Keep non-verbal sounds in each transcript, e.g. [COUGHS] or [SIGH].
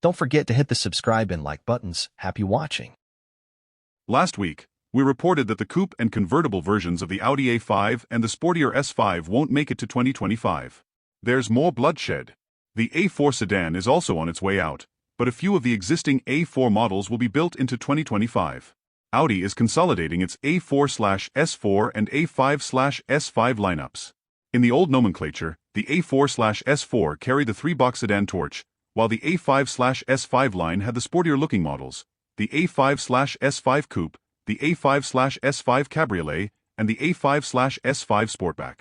Don't forget to hit the subscribe and like buttons. Happy watching. Last week, we reported that the coupe and convertible versions of the Audi A5 and the sportier S5 won't make it to 2025. There's more bloodshed. The A4 sedan is also on its way out, but a few of the existing A4 models will be built into 2025. Audi is consolidating its A4/S4 and A5/S5 lineups. In the old nomenclature, the A4/S4 carried the three-box sedan torch, while the A5/S5 line had the sportier-looking models, the A5/S5 Coupe, the A5/S5 Cabriolet, and the A5/S5 Sportback.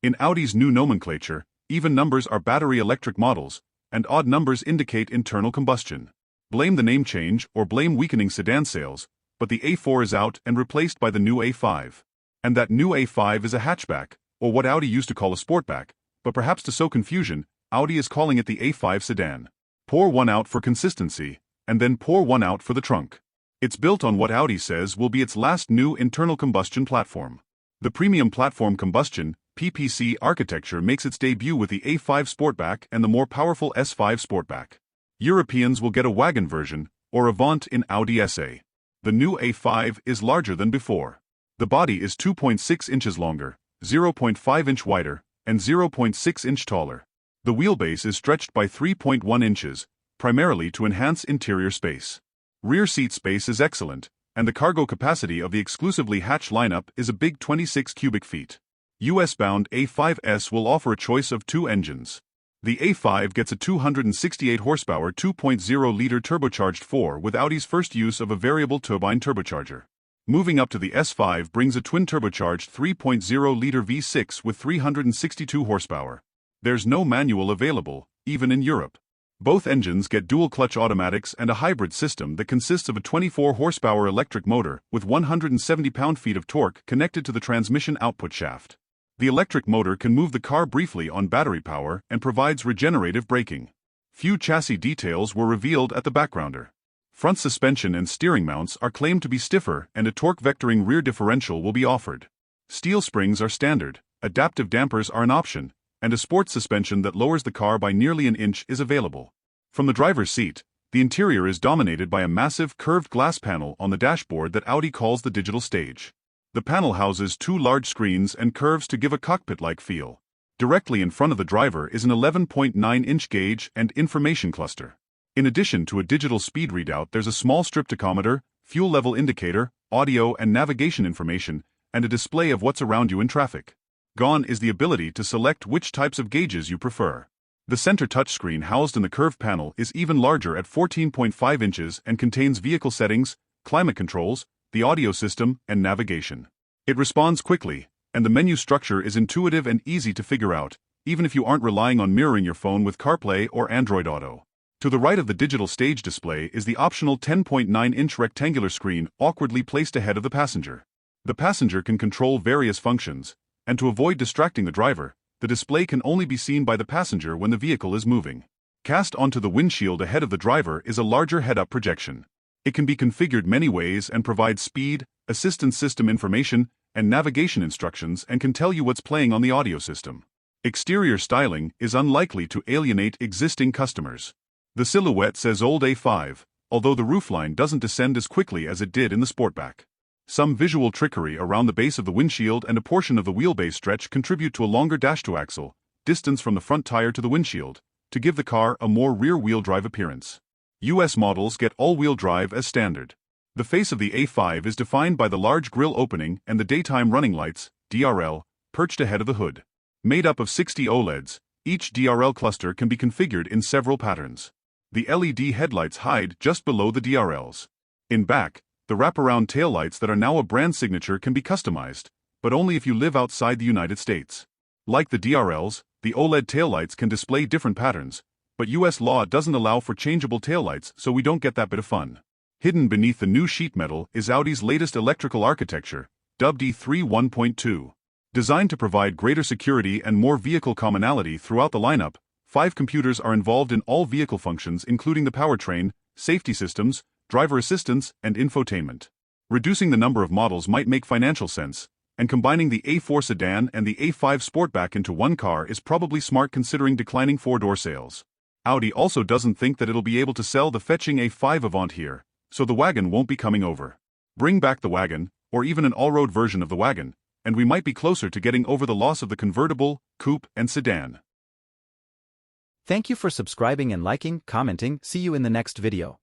In Audi's new nomenclature, even numbers are battery electric models, and odd numbers indicate internal combustion. Blame the name change or blame weakening sedan sales, but the A4 is out and replaced by the new A5. And that new A5 is a hatchback, or what Audi used to call a sportback, but perhaps to sow confusion, Audi is calling it the A5 sedan. Pour one out for consistency, and then pour one out for the trunk. It's built on what Audi says will be its last new internal combustion platform. The Premium Platform Combustion [COUGHS] architecture makes its debut with the A5 Sportback and the more powerful S5 Sportback. Europeans will get a wagon version, or Avant in Audi SA. The new A5 is larger than before. The body is 2.6 inches longer, 0.5 inch wider, and 0.6 inch taller. The wheelbase is stretched by 3.1 inches, primarily to enhance interior space. Rear seat space is excellent, and the cargo capacity of the exclusively hatch lineup is a big 26 cubic feet. US-bound A5S will offer a choice of two engines. The A5 gets a 268 horsepower 2.0-liter turbocharged 4 with Audi's first use of a variable turbine turbocharger. Moving up to the S5 brings a twin-turbocharged 3.0-liter V6 with 362 horsepower. There's no manual available, even in Europe. Both engines get dual-clutch automatics and a hybrid system that consists of a 24-horsepower electric motor with 170 pound-feet of torque connected to the transmission output shaft. The electric motor can move the car briefly on battery power and provides regenerative braking. Few chassis details were revealed at the backgrounder. Front suspension and steering mounts are claimed to be stiffer and a torque-vectoring rear differential will be offered. Steel springs are standard, adaptive dampers are an option, and a sports suspension that lowers the car by nearly an inch is available. From the driver's seat, the interior is dominated by a massive curved glass panel on the dashboard that Audi calls the digital stage. The panel houses two large screens and curves to give a cockpit-like feel. Directly in front of the driver is an 11.9-inch gauge and information cluster. In addition to a digital speed readout, there's a small strip tachometer, fuel level indicator, audio and navigation information, and a display of what's around you in traffic. Gone is the ability to select which types of gauges you prefer. The center touchscreen housed in the curved panel is even larger at 14.5 inches and contains vehicle settings, climate controls, the audio system, and navigation. It responds quickly, and the menu structure is intuitive and easy to figure out, even if you aren't relying on mirroring your phone with CarPlay or Android Auto. To the right of the digital stage display is the optional 10.9-inch rectangular screen awkwardly placed ahead of the passenger. The passenger can control various functions, and to avoid distracting the driver, the display can only be seen by the passenger when the vehicle is moving. Cast onto the windshield ahead of the driver is a larger head-up projection. It can be configured many ways and provides speed, assistance system information, and navigation instructions and can tell you what's playing on the audio system. Exterior styling is unlikely to alienate existing customers. The silhouette says old A5, although the roofline doesn't descend as quickly as it did in the Sportback. Some visual trickery around the base of the windshield and a portion of the wheelbase stretch contribute to a longer dash-to-axle distance from the front tire to the windshield, to give the car a more rear-wheel drive appearance. US models get all-wheel drive as standard. The face of the A5 is defined by the large grille opening and the daytime running lights, DRL, perched ahead of the hood. Made up of 60 OLEDs, each DRL cluster can be configured in several patterns. The LED headlights hide just below the DRLs. In back, the wraparound taillights that are now a brand signature can be customized, but only if you live outside the United States. Like the DRLs, the OLED taillights can display different patterns, but US law doesn't allow for changeable taillights, so we don't get that bit of fun. Hidden beneath the new sheet metal is Audi's latest electrical architecture, dubbed E3 1.2. Designed to provide greater security and more vehicle commonality throughout the lineup, 5 computers are involved in all vehicle functions including the powertrain, safety systems, driver assistance, and infotainment. Reducing the number of models might make financial sense, and combining the A4 sedan and the A5 Sportback into one car is probably smart considering declining four-door sales. Audi also doesn't think that it'll be able to sell the fetching A5 Avant here, so the wagon won't be coming over. Bring back the wagon, or even an all-road version of the wagon, and we might be closer to getting over the loss of the convertible, coupe, and sedan. Thank you for subscribing and liking, commenting. See you in the next video.